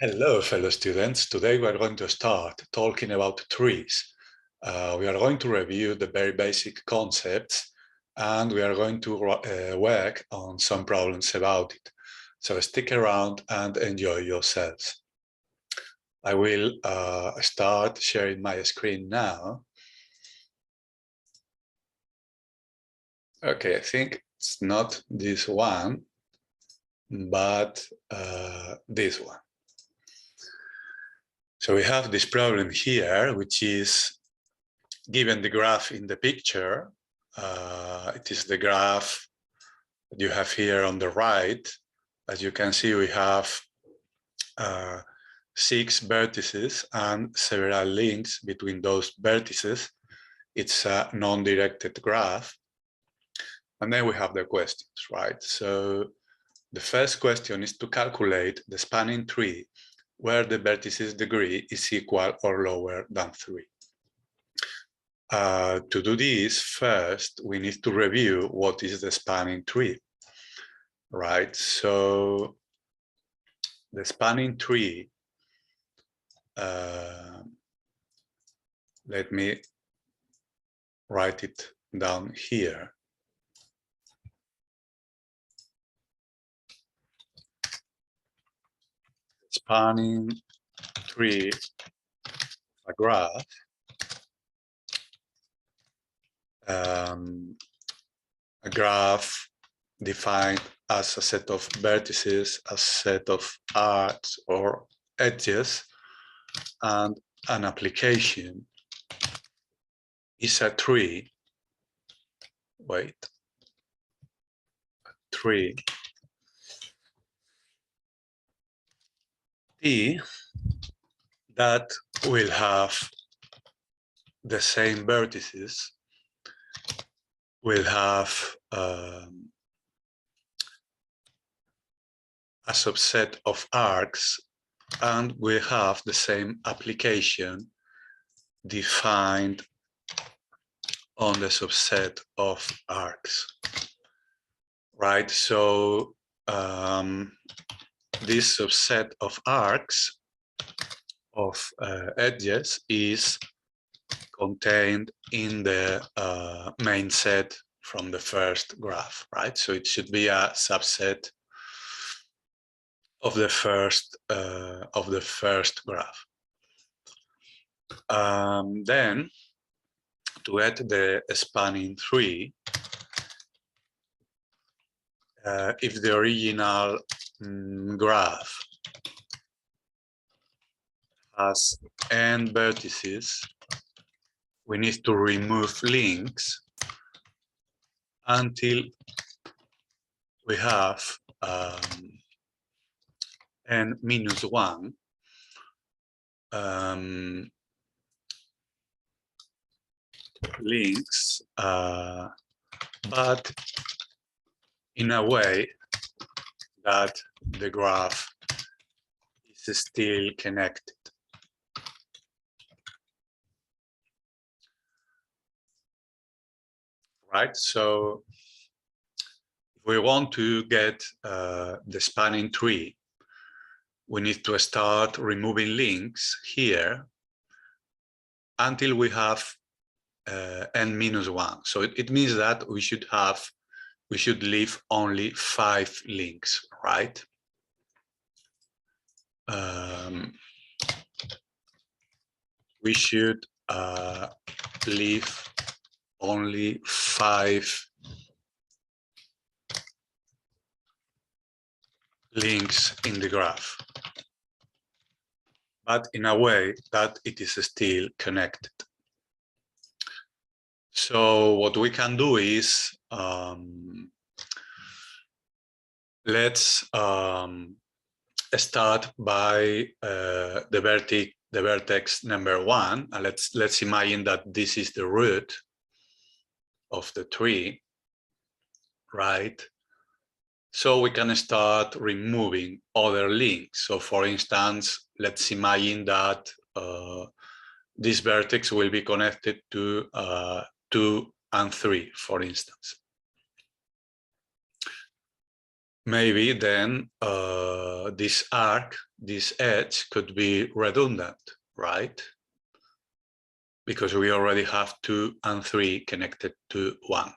Hello, fellow students. Today we are going to start talking about trees. We are going to review the very basic concepts and we are going to work on some problems about it. So stick around and enjoy yourselves. I will start sharing my screen now. Okay, I think it's not this one, but this one. So we have this problem here, which is given the graph in the picture. It is the graph that you have here on the right. As you can see, we have 6 vertices and several links between those vertices. It's a non-directed graph. And then we have the questions, right? So the first question is to calculate the spanning tree where the vertices degree is equal or lower than 3. To do this, first, we need to review what is the spanning tree, right? So the spanning tree, let me write it down here. Spanning tree, a graph, defined as a set of vertices, a set of arcs or edges, and an application is a tree. Wait, tree T that will have the same vertices, will have a subset of arcs, and we have the same application defined on the subset of arcs, right? So this subset of arcs, of edges, is contained in the main set from the first graph, right? So it should be a subset of the first graph. Then, to add the spanning tree, if the original graph has n vertices, we need to remove links until we have n minus 1 links, but in a way that the graph is still connected. Right, so if we want to get the spanning tree, we need to start removing links here until we have n minus 1. So it means that we should leave only 5 links, right? We should leave only 5 links in the graph, but in a way that it is still connected. So what we can do is let's start by the vertex number 1, and let's imagine that this is the root of the tree, right? So we can start removing other links. So for instance, let's imagine that this vertex will be connected to 2 and 3, for instance. maybe then this arc, this edge could be redundant, right? Because we already have 2 and 3 connected to 1.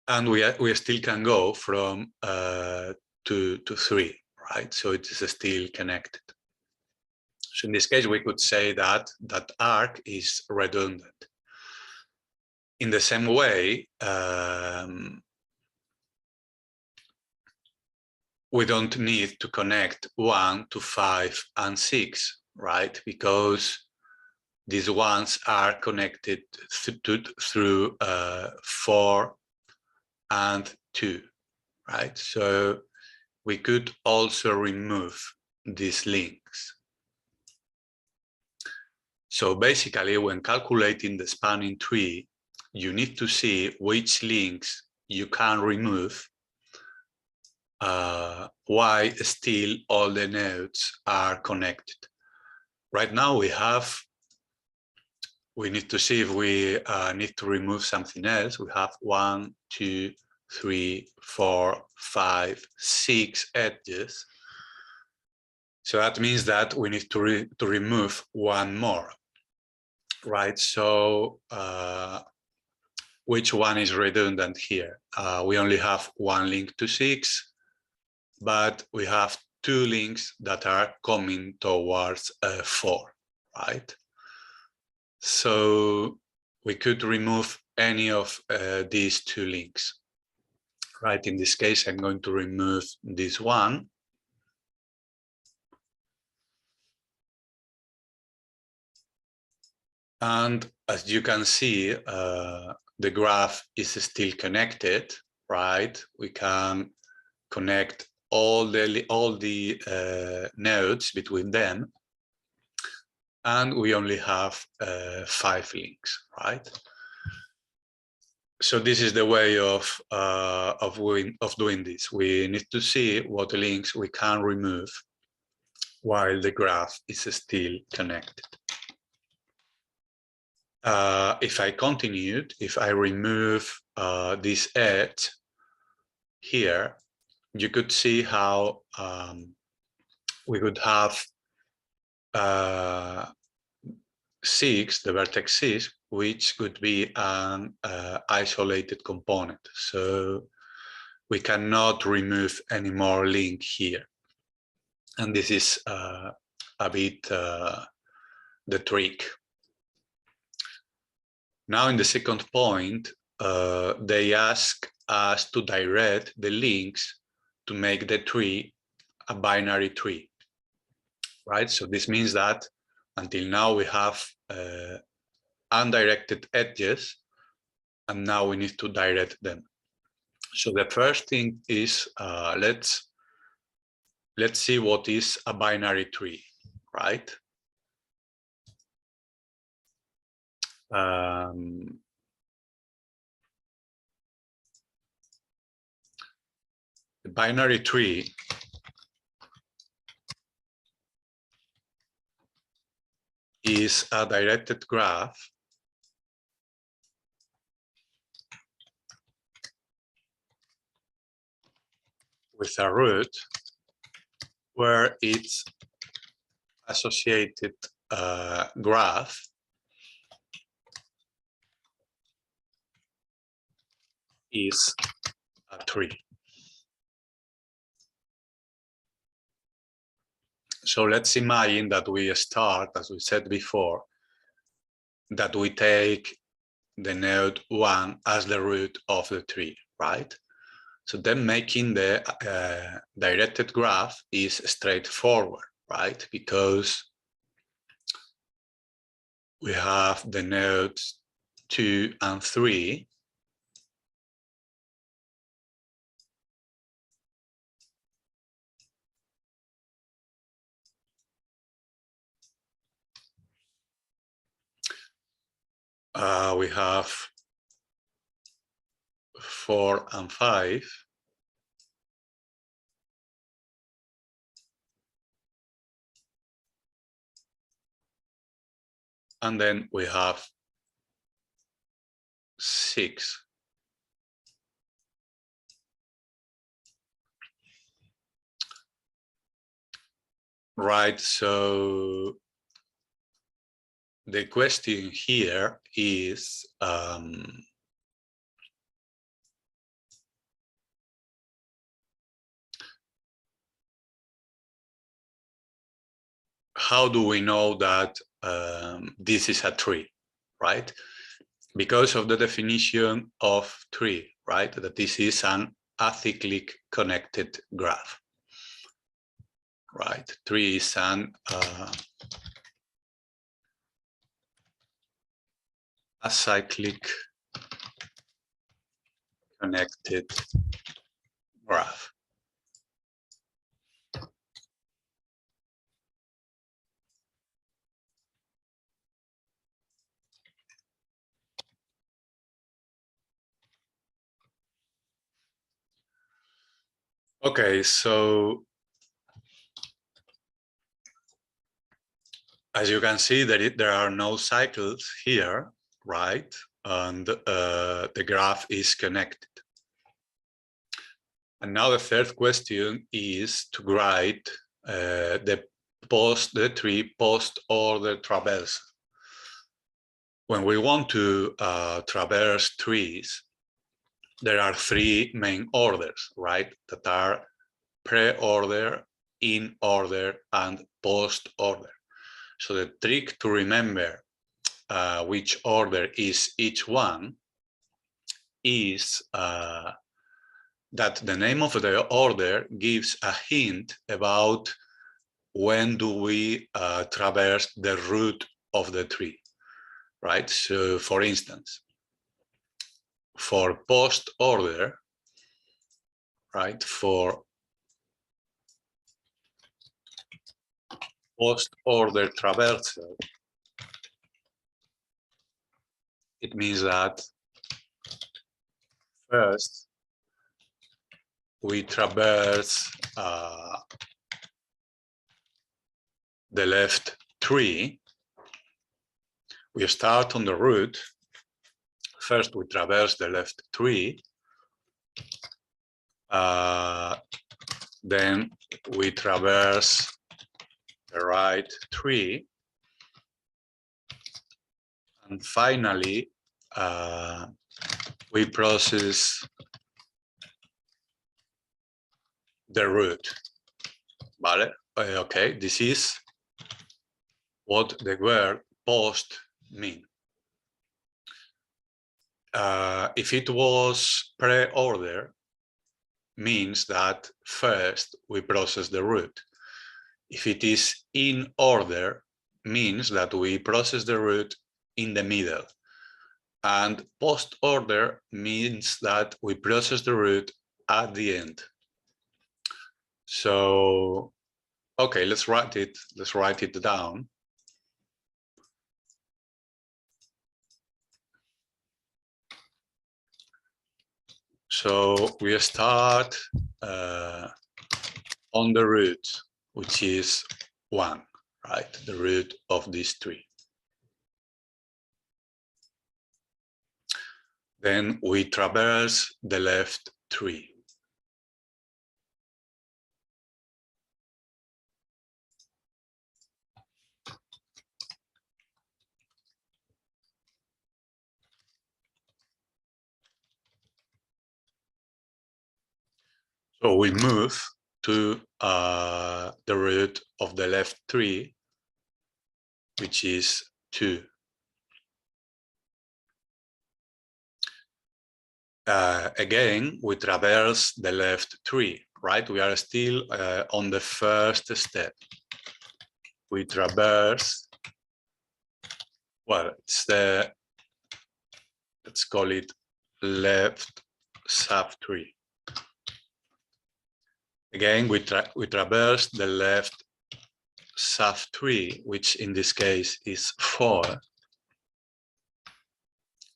And we still can go from 2 to 3, right? So it is still connected. So in this case, we could say that that arc is redundant. In the same way, we don't need to connect 1 to 5 and 6, right? Because these ones are connected through 4 and 2, right? So we could also remove these links. So basically, when calculating the spanning tree, you need to see which links you can remove, why still all the nodes are connected. Right now we need to see if we need to remove something else. We have 1, 2, 3, 4, 5, 6 edges. So that means that we need to remove one more, right? So which one is redundant here? We only have one link to 6, but we have 2 links that are coming towards 4, right? So we could remove any of these 2 links, right? In this case, I'm going to remove this one. And as you can see, the graph is still connected, right? We can connect all the nodes between them, and we only have 5 links, right? So this is the way of doing this. We need to see what links we can remove while the graph is still connected. If I continued, if I remove this edge here, you could see how we could have 6, the vertex 6, which could be an isolated component. So we cannot remove any more link here. And this is a bit the trick. Now in the second point, they ask us to direct the links to make the tree a binary tree, right? So this means that until now we have undirected edges, and now we need to direct them. So the first thing is let's see what is a binary tree, right? The binary tree is a directed graph with a root where its associated graph is a tree. So let's imagine that we start, as we said before, that we take the node 1 as the root of the tree, right? So then making the directed graph is straightforward, right? Because we have the nodes 2 and 3. We have 4 and 5. And then we have 6. Right, so the question here is how do we know that this is a tree, right? Because of the definition of tree, right? That this is an acyclic connected graph, right? Tree is an acyclic connected graph. Okay, so as you can see, there are no cycles here, right? And the graph is connected. And now the third question is to write the tree post-order traversal. When we want to traverse trees, there are three main orders, right? That are pre-order, in order, and post-order. So the trick to remember which order is each one is that the name of the order gives a hint about when do we traverse the root of the tree, right? So for instance, for post order, right, for post order traversal, it means that first we traverse the left tree. We start on the root. First, we traverse the left tree. Then we traverse the right tree. And finally, we process the root. Vale? Okay, this is what the word post means. If it was pre-order, means that first we process the root. If it is in order, means that we process the root in the middle. And post-order means that we process the root at the end. So, okay, let's write it down. So we start on the root, which is 1, right? The root of this tree. Then we traverse the left tree. So we move to the root of the left tree, which is 2. Again, we traverse the left tree, right? We are still on the first step. We traverse, well, it's the, let's call it left subtree. Again, we traverse the left subtree, which in this case is 4.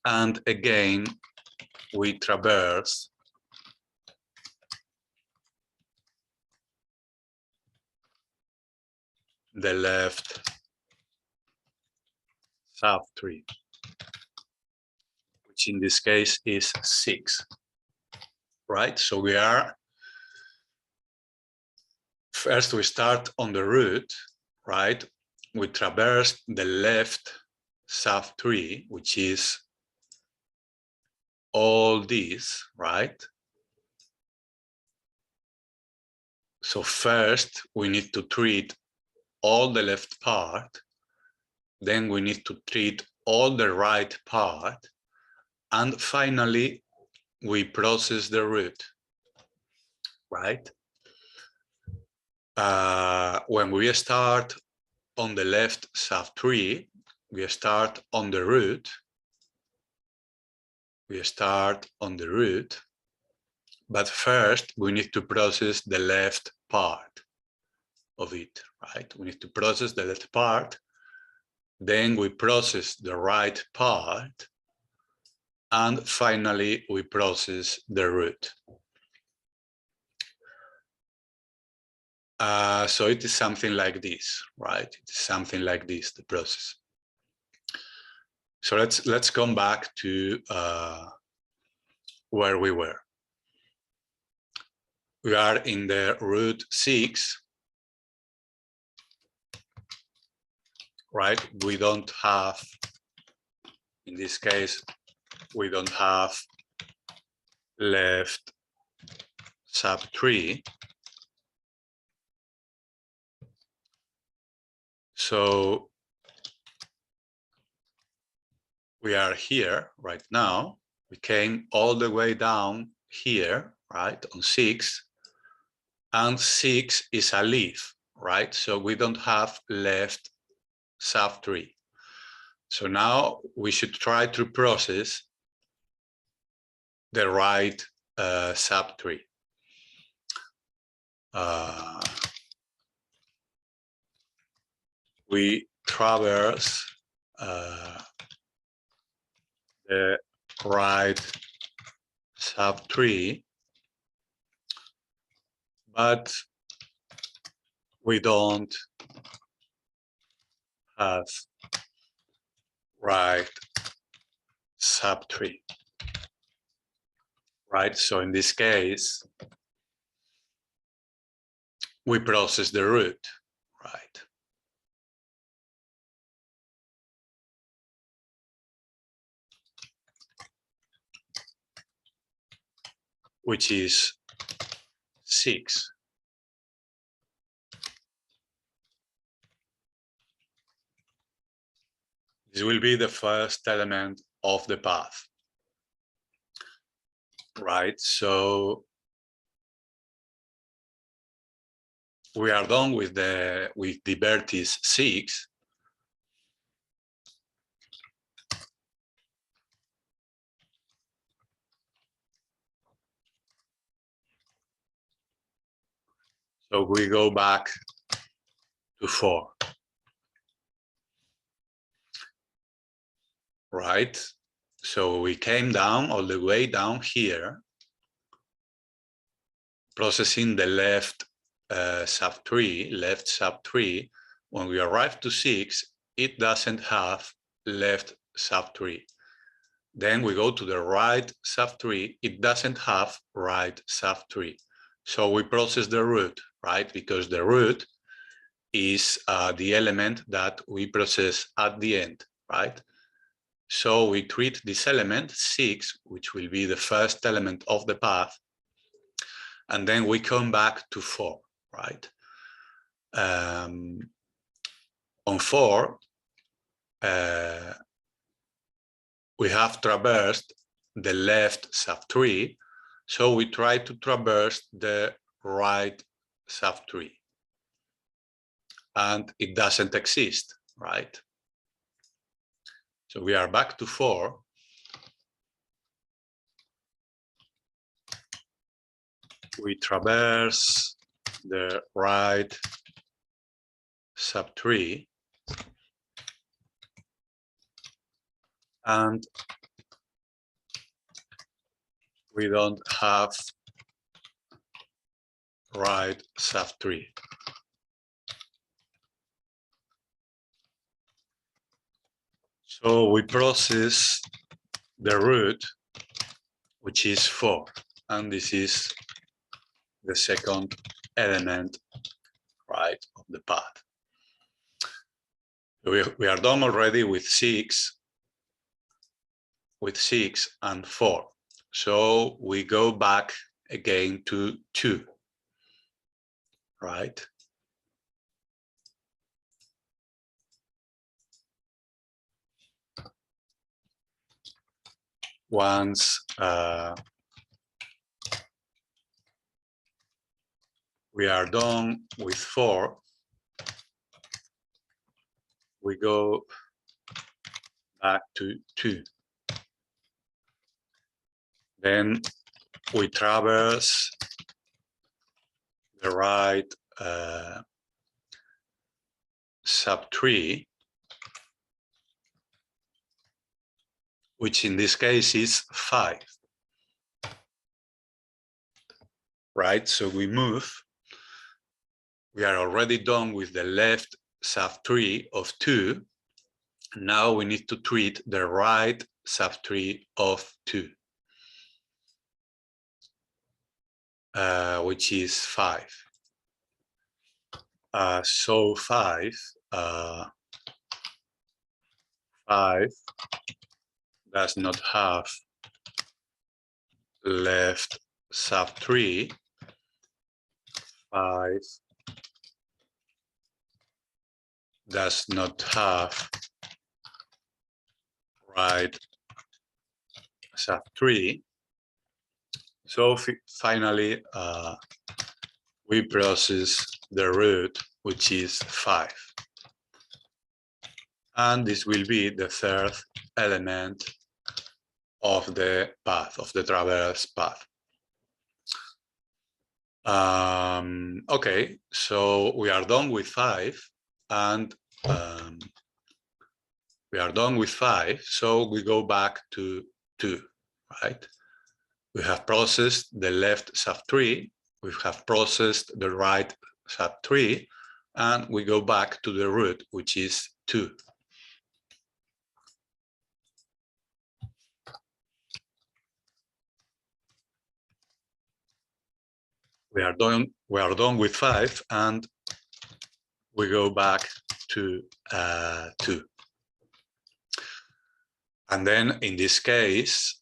And again, we traverse the left subtree, which in this case is 6, right? So we are First, we start on the root, right? We traverse the left subtree, which is all this, right? So first, we need to treat all the left part, then we need to treat all the right part, and finally, we process the root, right? When we start on the left subtree, we start on the root. We start on the root, but first we need to process the left part of it, right? We need to process the left part, then we process the right part, and finally we process the root. So it is something like this, right? It is something like this, the process. So let's come back to where we were. We are in the root 6, right? We don't have, in this case, we don't have left subtree. So we are here right now. We came all the way down here, right, on 6. And 6 is a leaf, right? So we don't have left subtree. So now we should try to process the right subtree. We traverse the right subtree, but we don't have right subtree, right? So in this case, we process the root, right? Which is 6. This will be the first element of the path, right? So we are done with the vertex 6. So we go back to 4. Right? So we came down all the way down here, processing the left subtree. When we arrive to 6, it doesn't have left subtree. Then we go to the right subtree, it doesn't have right subtree. So we process the root, right? Because the root is the element that we process at the end, right? So we treat this element 6, which will be the first element of the path, and then we come back to 4, right? On 4, we have traversed the left subtree, so we try to traverse the right subtree, and it doesn't exist, right? So we are back to 4. We traverse the right subtree, and we don't have right subtree. So we process the root, which is 4, and this is the second element right, of the path. We are done already with 6 and 4. So we go back again to 2, right? Once we are done with 4, we go back to 2. Then we traverse the right subtree, which in this case is 5, right? So we move. We are already done with the left subtree of 2. Now we need to treat the right subtree of 2, which is 5. So 5 does not have left subtree. 5 does not have right subtree. So finally, we process the root, which is 5. And this will be the third element of the path, of the traverse path. Okay, so we are done with 5, and we are done with 5, so we go back to 2, right? We have processed the left subtree, we have processed the right subtree, and we go back to the root, which is 2. We are done with 5, and we go back to 2. And then in this case,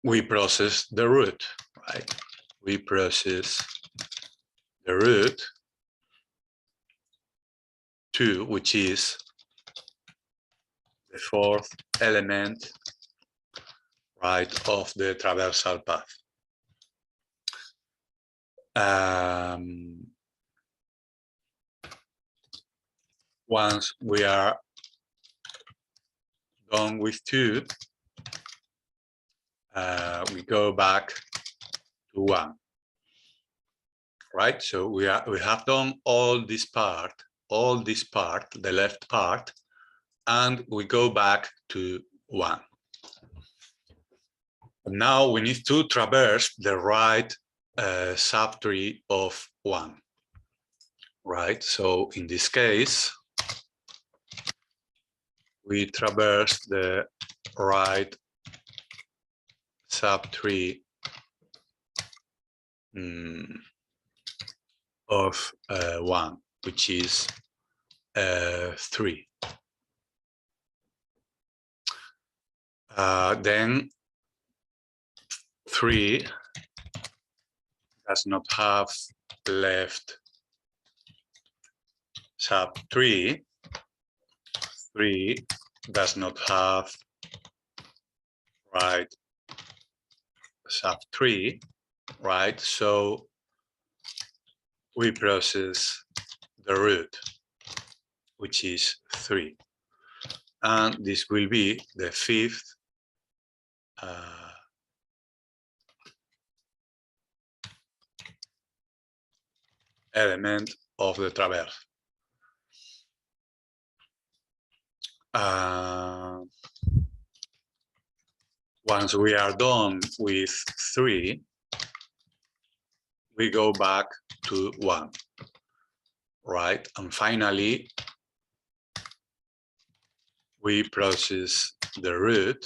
we process the root, right? We process the root 2, which is the fourth element, right, of the traversal path. Once we are done with 2, we go back to 1, right? So we have done all this part, the left part, and we go back to 1. Now we need to traverse the right subtree of 1, right? So in this case, we traverse the right subtree of 1, which is 3. Then 3 does not have left subtree. 3 does not have right subtree, right? So we process the root, which is 3. And this will be the fifth element of the traverse. Once we are done with 3, we go back to 1, right? And finally, we process the root,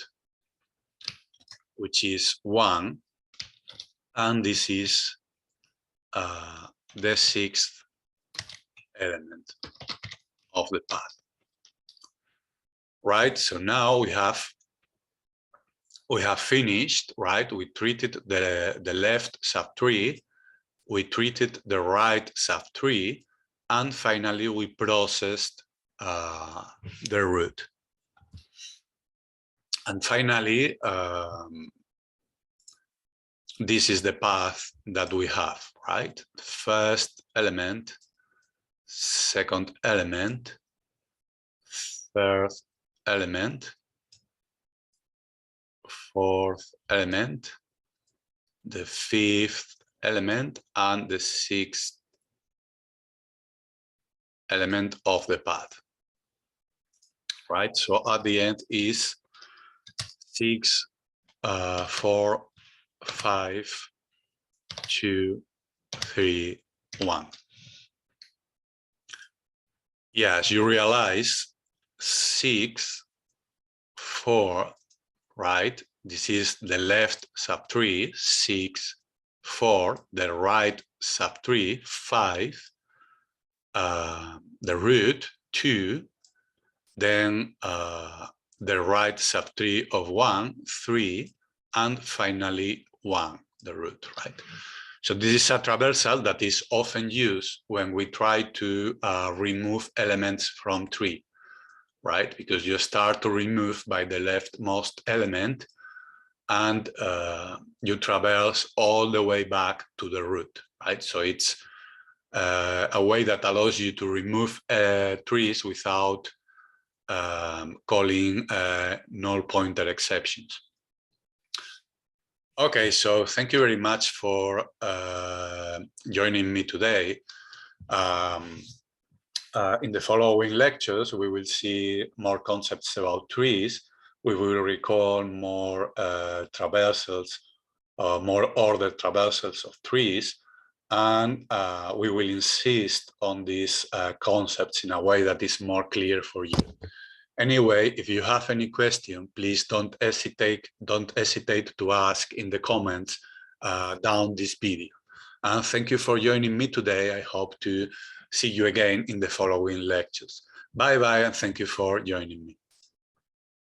which is 1, and this is the sixth element of the path. Right, so now we have finished, right? We treated the left subtree, we treated the right subtree, and finally we processed the root. And finally, this is the path that we have, right? First element, second element, third element, fourth element, the fifth element, and the sixth element of the path, right? So at the end is 6, 4, 5, 2, 3, 1. Yes, you realize 6, 4, right? This is the left subtree, 6, 4, the right subtree, 5, the root, 2, then the right subtree of 1, 3, and finally 1, the root, right? So this is a traversal that is often used when we try to remove elements from tree, right? Because you start to remove by the leftmost element and you traverse all the way back to the root, right? So it's a way that allows you to remove trees without calling null pointer exceptions. Okay, so thank you very much for joining me today. In the following lectures, we will see more concepts about trees. We will recall more traversals, more ordered traversals of trees, and we will insist on these concepts in a way that is more clear for you. Anyway, if you have any question, please don't hesitate to ask in the comments down this video. And thank you for joining me today. I hope to see you again in the following lectures. Bye-bye, and thank you for joining me.